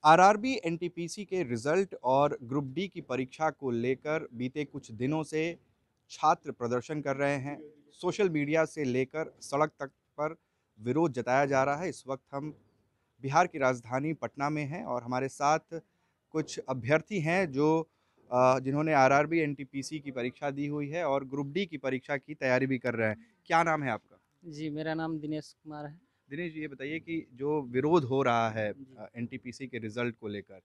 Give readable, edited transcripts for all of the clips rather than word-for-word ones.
RRB NTPC के result और group D की परीक्षा को लेकर बीते कुछ दिनों से छात्र प्रदर्शन कर रहे हैं। सोशल मीडिया से लेकर सड़क तक पर विरोध जताया जा रहा है। इस वक्त हम बिहार की राजधानी पटना में हैं और हमारे साथ कुछ अभ्यर्थी हैं जो जिन्होंने आरआरबी एनटीपीसी की परीक्षा दी हुई है और ग्रुप डी की परीक्षा की तैयारी भी कर रहे हैं। क्या नाम है आपका? जी, मेरा नाम दिनेश कुमार है। दिनेश जी, ये बताइए कि जो विरोध हो रहा है जी, एनटीपीसी के रिजल्ट को लेकर,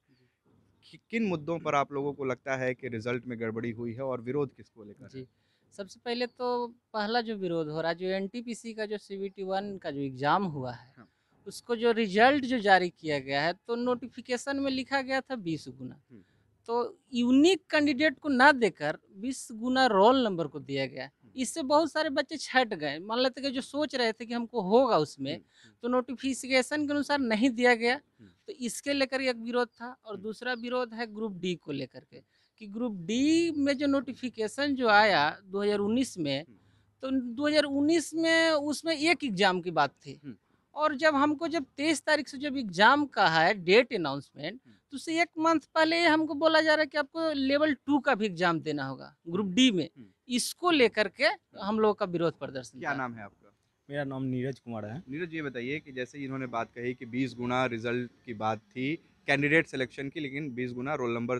जी। किन मुद्दों पर आप लोगों को लगता है कि रिजल्ट में गड़बड़ी हुई है और विरोध किसको लेकर है? जी, सबसे पहले तो पहला जो विरोध हो रहा है, जो एनटीपीसी का जो सीबीटी 1 का जो एग्ज़ाम हुआ है, हाँ। उसको जो रिज़ल्ट जो जारी किया गया है, तो नोटिफ़िकेशन में लिखा गया था 20 गुना। हुँ, तो यूनिक कैंडिडेट को ना देकर 20 गुना रोल नंबर को दिया गया। हुँ, इससे बहुत सारे बच्चे छँट गए। मान लेते कि जो सोच रहे थे कि हमको होगा उसमें, हुँ, हुँ, तो नोटिफ़िकेशन के अनुसार नहीं दिया गया। हुँ, तो इसके लेकर एक विरोध था और हुँ, दूसरा विरोध है ग्रुप डी को लेकर हुँ, के, कि ग्रुप डी में जो नोटिफ़िकेशन जो आया 2019 में, हुँ, तो 2019 में उसमें एक एग्ज़ाम की बात थी। हुँ, और जब 23 तारीख से जब एग्ज़ाम का है डेट अनाउंसमेंट, हुँ, तो उससे 1 मंथ पहले हमको बोला जा रहा है कि आपको लेवल 2 का भी एग्ज़ाम देना होगा, हुँ, ग्रुप डी में। हुँ, इसको लेकर के हुँ। हम लोगों का विरोध प्रदर्शन क्या था। नाम है आपका? मेरा नाम नीरज कुमार है। नीरज, ये बताइए कि जैसे इन्होंने बात कही कि 20 गुना रिजल्ट की बात थी कैंडिडेट सिलेक्शन की, लेकिन 20 गुना रोल नंबर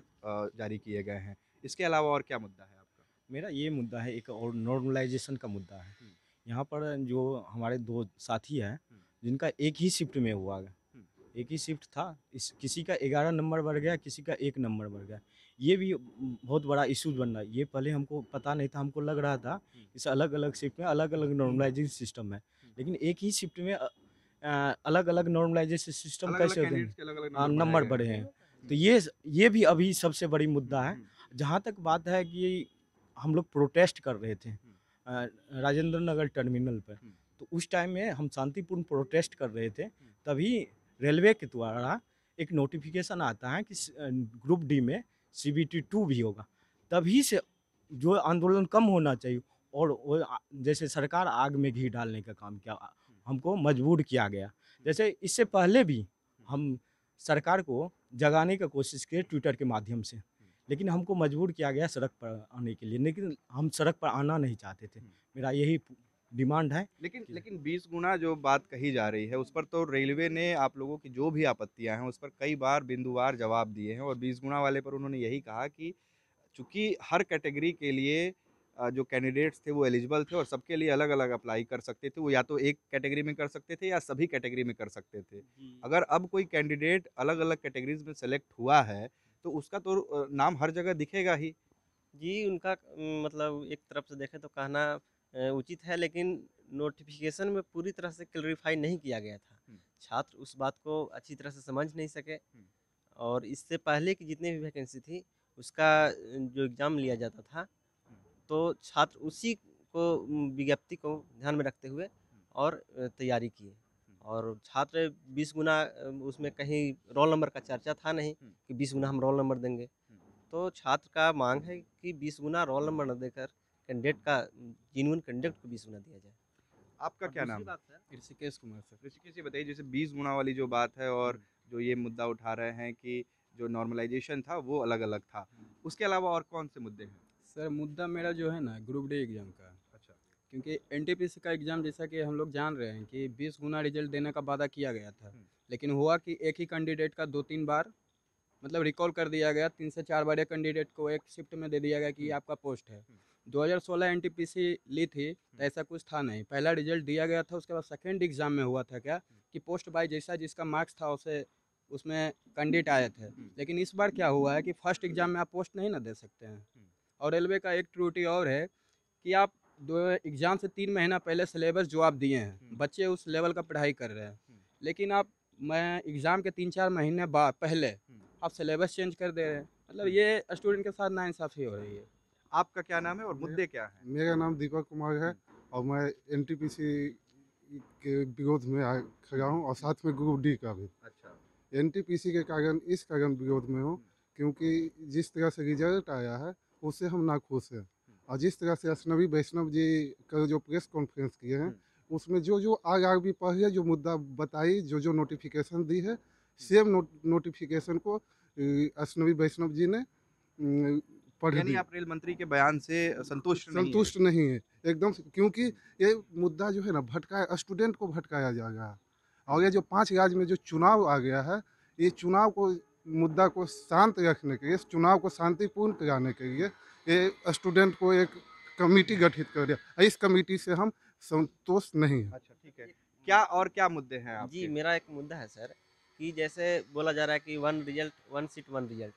जारी किए गए हैं। इसके अलावा और क्या मुद्दा है आपका? मेरा ये मुद्दा है, एक और नॉर्मलाइजेशन का मुद्दा है। हुँ, यहाँ पर जो हमारे 2 साथी हैं, हुँ, जिनका एक ही शिफ्ट में हुआ है। हुँ, एक ही शिफ्ट था, इस किसी का 11 नंबर बढ़ गया, किसी का 1 नंबर बढ़ गया। ये भी बहुत बड़ा इश्यूज बन रहा है। ये पहले हमको पता नहीं था, हमको लग रहा था हुँ, इस अलग-अलग शिफ्ट में अलग-अलग नॉर्मलाइजेशन सिस्टम है। हुँ। लेकिन एक ही शिफ्ट में अलग-अलग नॉर्मलाइजेशन सिस्टम अलग-अलग कैसे होते कैंडिडेट्स हैं? के अलग-अलग हाँ, नंबर बढ़ाए नंबर गए हैं। बढ़े हैं। हुँ, तो ये भी अभी सबसे बड़ी मुद्दा है। हुँ, जहाँ तक बात है कि हम लोग प्रोटेस्ट कर रहे थे हुँ, राजेंद्र नगर टर्मिनल पर। हुँ, तो उस टाइम में हम शांतिपूर्ण प्रोटेस्ट कर रहे थे। हुँ, तभी रेलवे के द्वारा एक नोटिफ़िकेशन आता है कि ग्रुप डी में सीबीटी 2 भी होगा। तभी से जो आंदोलन कम होना चाहिए और वो जैसे सरकार आग में घी डालने का काम किया, हुँ, हमको मजबूर किया गया। हुँ, जैसे इससे पहले भी हुँ, हम सरकार को जगाने का कोशिश किए ट्विटर के माध्यम से। हुँ, लेकिन हमको मजबूर किया गया सड़क पर आने के लिए, लेकिन हम सड़क पर आना नहीं चाहते थे। हुँ। मेरा यही डिमांड है लेकिन कि लेकिन 20 गुना जो बात कही जा रही है, उस पर तो रेलवे ने आप लोगों की जो भी आपत्तियाँ हैं, उस पर कई बार बिंदुवार जवाब दिए हैं और 20 गुना वाले पर उन्होंने यही कहा कि चूँकि हर कैटेगरी के लिए जो कैंडिडेट्स थे वो एलिजिबल थे और सबके लिए अलग-अलग अप्लाई कर सकते थे। वो या तो एक कैटेगरी में कर सकते थे या सभी कैटेगरी में कर सकते थे। जी। अगर अब कोई कैंडिडेट अलग-अलग कैटेगरीज़ में सेलेक्ट हुआ है, तो उसका तो नाम हर जगह दिखेगा ही। जी, उनका मतलब एक तरफ से देखें तो कहना उचित है, लेकिन नोटिफ़िकेशन में पूरी तरह से क्लैरिफ़ाई नहीं किया गया था। हुँ, छात्र उस बात को अच्छी तरह से समझ नहीं सके हुँ, और इससे पहले की जितनी भी वैकेंसी थी, उसका जो एग्ज़ाम लिया जाता था, हुँ, तो छात्र उसी को विज्ञप्ति को ध्यान में रखते हुए हुँ, और तैयारी किए। हुँ, और छात्र 20 गुना उसमें कहीं रोल नंबर का चर्चा था नहीं हुँ, कि 20 गुना हम रोल नंबर देंगे। हुँ। तो छात्र का मांग है कि 20 गुना रोल नंबर न देकर कैंडिडेट का जेन्युइन कैंडिडेट को 20 गुना दिया जाए। आपका और क्या दूसरी नाम है? बात सर, ऋषिकेश कुमार सर। ऋषिकेश, ये बताइए जैसे 20 गुना वाली जो बात है और हुँ, जो ये मुद्दा उठा रहे हैं कि जो नॉर्मलाइज़ेशन था वो अलग-अलग था। हुँ। उसके अलावा और कौन-से मुद्दे हैं? सर मुद्दा मेरा जो है ना ग्रुप डी एग्ज़ाम का, अच्छा। क्योंकि एनटीपीसी का एग्ज़ाम जैसा कि हम लोग जान रहे हैं कि 20 गुना रिज़ल्ट देने का वादा किया गया था। हुँ, लेकिन हुआ कि एक ही कैंडिडेट का 2-3 बार मतलब रिकॉल कर दिया गया, 3 से 4 बार एक कैंडिडेट को एक शिफ्ट में दे दिया गया कि ये हुँ, आपका पोस्ट है। हुँ, 2016 एनटीपीसी ली थी, तो हुँ, ऐसा कुछ था नहीं। पहला रिज़ल्ट दिया गया था, उसके बाद सेकंड एग्ज़ाम में हुआ था क्या हुँ, कि पोस्ट बाय जैसा जिसका मार्क्स था उसे उसमें कैंडिडेट आए थे। हुँ, लेकिन इस बार क्या हुआ है कि फर्स्ट एग्ज़ाम में आप पोस्ट नहीं ना दे सकते हैं। हुँ, और रेलवे का एक त्रुटि और है कि आप दो एग्ज़ाम से 3 महीना पहले सिलेबस जो आप दिए हैं, हुँ, बच्चे उस लेवल का पढ़ाई कर रहे हैं। हुँ, लेकिन आप मैं एग्ज़ाम के 3-4 महीने बाद पहले हुँ, आप सिलेबस चेंज कर दे रहे हैं। मतलब हुँ। ये स्टूडेंट के साथ नाइंसाफ़ी हो रही है। आपका क्या नाम है और मेरा मुद्दे क्या हैं? मेरा नाम दीपक कुमार है हुँ, और मैं एनटीपीसी के विरोध में खड़ा हूँ और साथ में ग्रुप डी का भी। अच्छा। एनटीपीसी के कारण इस कारण विरोध में हूँ हुँ, क्योंकि जिस तरह से रिजल्ट आया है उससे हम नाखुश हैं। हुँ, और जिस तरह से अश्नवी वैष्णव जी का जो प्रेस कॉन्फ्रेंस किए हैं हुँ, उसमें जो जो आर आर बी पढ़ है जो मुद्दा बताई जो जो नोटिफिकेशन दी है सेम नोटिफिकेशन को अश्विनी वैष्णव जी ने पढ़ यानी दिया। आप रेल मंत्री के बयान से संतुष्ट नहीं हैं? संतुष्ट नहीं है एकदम से, क्योंकि ये मुद्दा जो है ना भटकाया, स्टूडेंट को भटकाया जाएगा। और ये जो 5 राज्य में जो चुनाव आ गया है, ये चुनाव को मुद्दा को शांत रखने के लिए, इस चुनाव को शांतिपूर्ण कराने के लिए ये स्टूडेंट को एक कमेटी गठित कर दिया। इस कमेटी से हम संतोष नहीं है। अच्छा, ठीक है। क्या और क्या मुद्दे हैं आपके? जी, मेरा एक मुद्दा है सर कि जैसे बोला जा रहा है कि 1 रिजल्ट 1 सीट 1 रिजल्ट,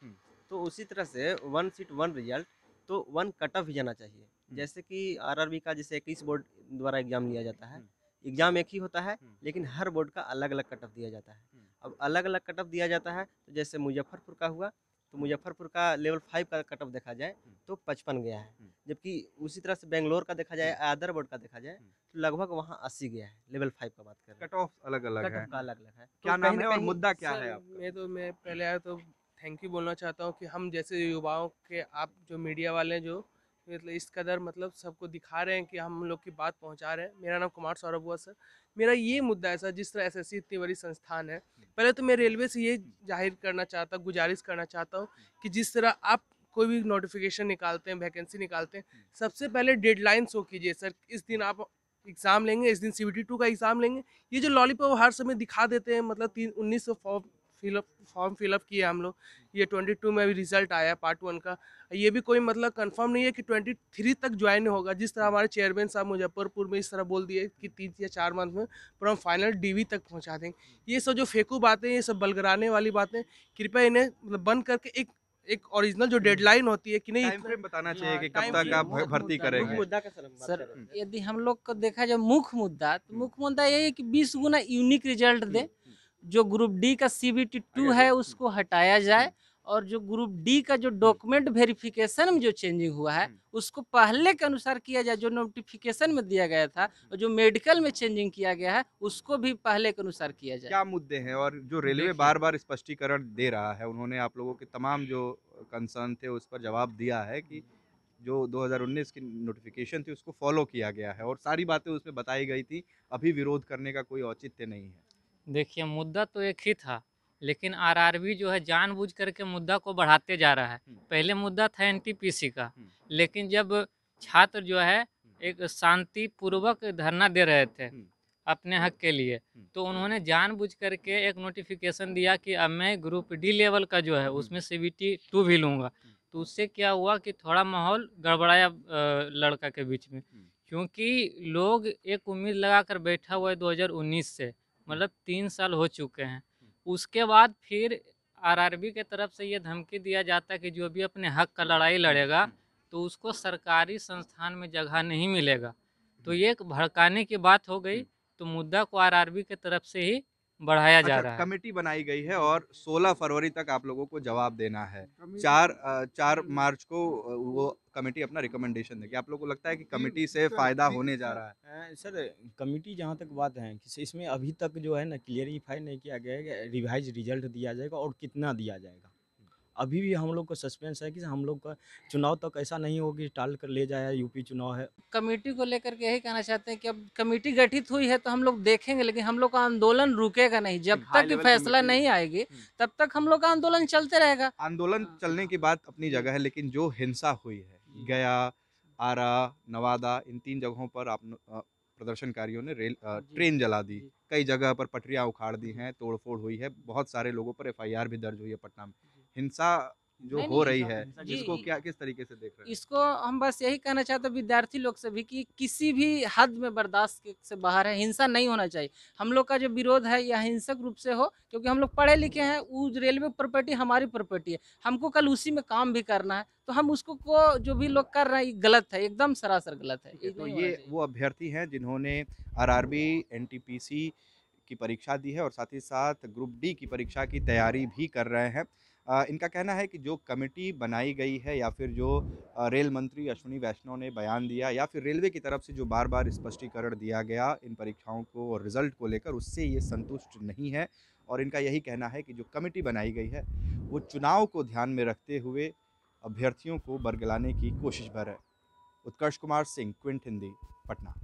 तो उसी तरह से 1 सीट 1 रिजल्ट तो 1 कट ऑफ भी जाना चाहिए। जैसे कि आरआरबी का जैसे 21 बोर्ड द्वारा एग्जाम लिया जाता है, एग्जाम एक ही होता है लेकिन हर बोर्ड का अलग अलग कट ऑफ दिया जाता है। अब अलग अलग कट ऑफ दिया जाता है तो जैसे मुजफ्फरपुर का हुआ तो मुजफ्फरपुर का लेवल 5 का कट ऑफ देखा जाए तो 55 गया है, जबकि उसी तरह से बेंगलोर का देखा जाए, अदर बोर्ड का देखा जाए तो लगभग वहाँ 80 गया है। लेवल 5 का बात कर रहे कट ऑफ अलग-अलग हैं, है। कट ऑफ का अलग अलग है। क्या तो नाम कहीं है ना और कहीं मुद्दा क्या सर, है आपका? मैं पहले आया तो थैंक यू बोलना चाहता हूँ कि हम जैसे युवाओं के, आप जो मीडिया वाले हैं, जो मतलब इस कदर मतलब सबको दिखा रहे हैं कि हम लोग की बात पहुंचा रहे हैं। मेरा नाम कुमार सौरभ हुआ सर। मेरा ये मुद्दा है सर, जिस तरह एसएससी इतनी बड़ी संस्थान है, पहले तो मैं रेलवे से ये जाहिर करना चाहता, गुजारिश करना चाहता हूँ कि जिस तरह आप कोई भी नोटिफिकेशन निकालते हैं, वैकेंसी निकालते हैं, सबसे पहले डेडलाइन शो कीजिए सर। इस दिन आप एग्ज़ाम लेंगे, इस दिन CBT 2 का एग्ज़ाम लेंगे। ये जो लॉलीपॉप हर समय दिखा देते हैं, मतलब 1900 फॉर्म फिलअप किए हम लोग, ये 22 में अभी रिजल्ट आया पार्ट 1 का। ये भी कोई मतलब कंफर्म नहीं है कि 23 तक ज्वाइन होगा। जिस तरह हमारे चेयरमैन साहब मुजफ्फरपुर में इस तरह बोल दिए कि 3 या 4 मंथ में पर हम फाइनल DV तक पहुंचा देंगे। ये सब जो फेकू बातें, ये सब बलगराने वाली बातें, कृपया इन्हें मतलब बंद करके एक ओरिजिनल जो डेडलाइन होती है कि नहीं, टाइम फ्रेम बताना चाहिए कि कब टाइम तक फ्रेम, आप भर्ती मुद्दा करेंगे। मुद्दा का सर हम बात सर, कर रहे हैं। यदि हम लोग को देखा जाए मुख्य मुद्दा, तो मुख्य मुद्दा यही है कि 20 गुना यूनिक रिजल्ट दे। जो ग्रुप डी का CBT 2 है उसको हटाया जाए, और जो ग्रुप डी का जो डॉक्यूमेंट वेरिफिकेशन में जो चेंजिंग हुआ है उसको पहले के अनुसार किया जाए। जो नोटिफिकेशन में दिया गया था और जो मेडिकल में चेंजिंग किया गया है उसको भी पहले के अनुसार किया जाए। क्या मुद्दे हैं और जो रेलवे देखिए- बार-बार स्पष्टीकरण दे रहा है, उन्होंने आप लोगों के तमाम जो कंसर्न थे उस पर जवाब दिया है कि जो 2019 की नोटिफिकेशन थी उसको फॉलो किया गया है और सारी बातें उसमें बताई गई थी। अभी विरोध करने का कोई औचित्य नहीं है। देखिए, मुद्दा तो एक ही था, लेकिन आरआरबी जो है जानबूझ करके मुद्दा को बढ़ाते जा रहा है। पहले मुद्दा था एनटीपीसी का, लेकिन जब छात्र जो है एक शांतिपूर्वक धरना दे रहे थे अपने हक के लिए, तो उन्होंने जानबूझ करके एक नोटिफिकेशन दिया कि अब मैं ग्रुप डी लेवल का जो है उसमें CBT 2 भी लूँगा। तो उससे क्या हुआ कि थोड़ा माहौल गड़बड़ाया लड़का के बीच में, क्योंकि लोग एक उम्मीद लगा कर बैठा हुआ है 2019 से, मतलब 3 साल हो चुके हैं। उसके बाद फिर आरआरबी के तरफ से ये धमकी दिया जाता है कि जो भी अपने हक का लड़ाई लड़ेगा तो उसको सरकारी संस्थान में जगह नहीं मिलेगा। तो ये एक भड़काने की बात हो गई, तो मुद्दा को आरआरबी के तरफ से ही बढ़ाया जा रहा है। कमेटी बनाई गई है और 16 फरवरी तक आप लोगों को जवाब देना है। कमेटी- 4 मार्च को वो कमेटी अपना रिकमेंडेशन देगी। आप लोगों को लगता है कि कमेटी से फ़ायदा होने जा रहा है? सर, कमेटी जहाँ तक बात है कि इसमें अभी तक जो है ना क्लियरिफाई नहीं किया गया है कि रिवाइज रिजल्ट दिया जाएगा और कितना दिया जाएगा। अभी भी हम लोग को सस्पेंस है कि हम लोग का चुनाव तक ऐसा नहीं हो कि टाल कर ले जाए, यूपी चुनाव है। कमेटी को लेकर के यही कहना चाहते हैं कि अब कमेटी गठित हुई है तो हम लोग देखेंगे, लेकिन हम लोग का आंदोलन रुकेगा नहीं। जब हाई तक कि लेवल फैसला कमेटी- नहीं आएगी तब तक हम लोग का आंदोलन चलते रहेगा। आंदोलन चलने की बात अपनी जगह है, लेकिन जो हिंसा हुई है गया, आरा, नवादा, इन 3 जगहों पर प्रदर्शनकारियों ने ट्रेन जला दी। कई जगह पर पटरियां उखाड़ दी हैं, तोड़फोड़ हुई है, बहुत सारे लोगों पर FIR भी दर्ज हुई है पटना में। हिंसा जो नहीं, हो नहीं, रही है जी, इसको क्या किस तरीके से देख रहे हैं? इसको हम बस यही कहना चाहते हैं विद्यार्थी लोग से भी कि किसी भी हद में बर्दाश्त से बाहर है, हिंसा नहीं होना चाहिए। हम लोग का जो विरोध है यह हिंसक रूप से हो, क्योंकि हम लोग पढ़े लिखे हैं। वो रेलवे प्रॉपर्टी हमारी प्रॉपर्टी है, हमको कल उसी में काम भी करना है। तो हम उसको को जो भी लोग कर रहे हैं ये गलत है, एकदम सरासर गलत है। तो ये वो अभ्यर्थी हैं जिन्होंने आरआरबी, एनटीपीसी की परीक्षा दी है और साथ ही साथ ग्रुप डी की परीक्षा की तैयारी भी कर रहे हैं। इनका कहना है कि जो कमेटी बनाई गई है या फिर जो रेल मंत्री अश्विनी वैष्णव ने बयान दिया या फिर रेलवे की तरफ से जो बार बार स्पष्टीकरण दिया गया इन परीक्षाओं को और रिजल्ट को लेकर, उससे ये संतुष्ट नहीं है। और इनका यही कहना है कि जो कमेटी बनाई गई है वो चुनाव को ध्यान में रखते हुए अभ्यर्थियों को बरगलाने की कोशिश भर है। उत्कर्ष कुमार सिंह, क्विंट हिंदी, पटना।